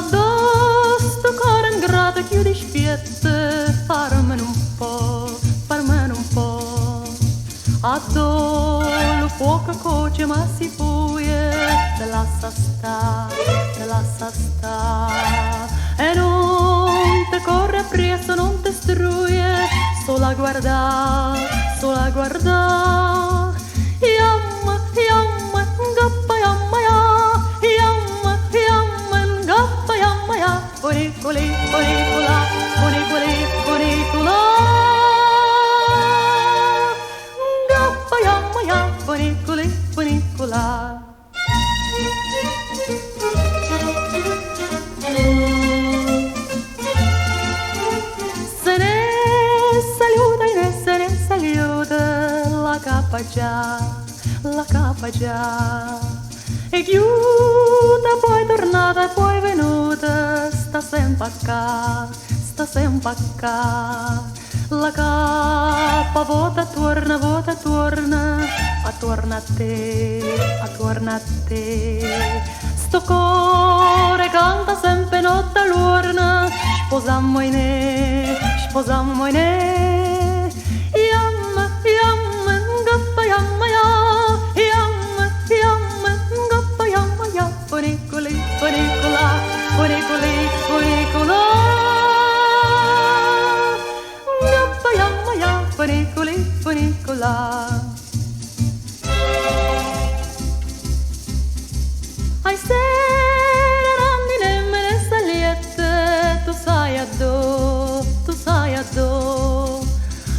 Addosso sto cuore ingrato chiudi spiette, farmene un po', farmene un po'. Addosso lo fuoco coce ma si fuie, te lascia sta, te lascia sta. E non te corre appresso, non te struie, solo a guardare, solo a guardare. Yamma, yamma, ngappa yamma ya, yamma, yamma, ngappa yamma ya. Funiculi, funicula, funiculi, funicula. Ngappa yamma ya, funiculi, funicula. La capa già e chiuda, poi tornata e poi venuta, sta sempre a ca, sta sempre a ca. La capa vota torna, attorna a te, attorna a te. Sto cuore canta sempre notte all'urna, sposammo in ne, sposammo in ne. Yamma, yamma, ngappa yamma ya, yamma, yamma, ngappa yamma ya. Funiculi, funicula, funiculi, funicula. Ngappa yamma ya, funiculi, funicula. Ai sera randi nemmeno saliette, tu sai addo, tu sai addo.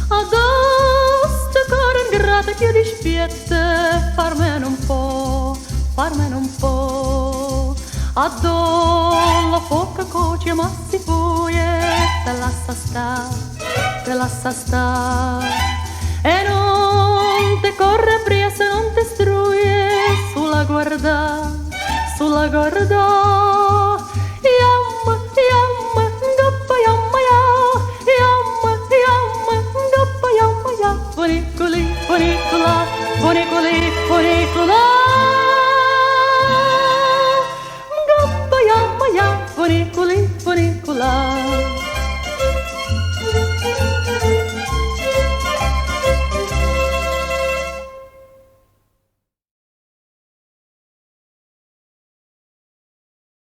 Addosso cuore ingrato chiudi spiette, farmene un po', farmene un po'. Addosso la foca coce ma si fuie, te lascia sta, te lascia sta. E non te corre appresso, non te struie, sulla guarda, sulla guarda. Yamma, yamma, ngappa yamma ya, yamma, yamma, ngappa yamma ya. Funiculi, funicula, funiculi, funicula. Ngappa yamma ya, funiculi, funicula.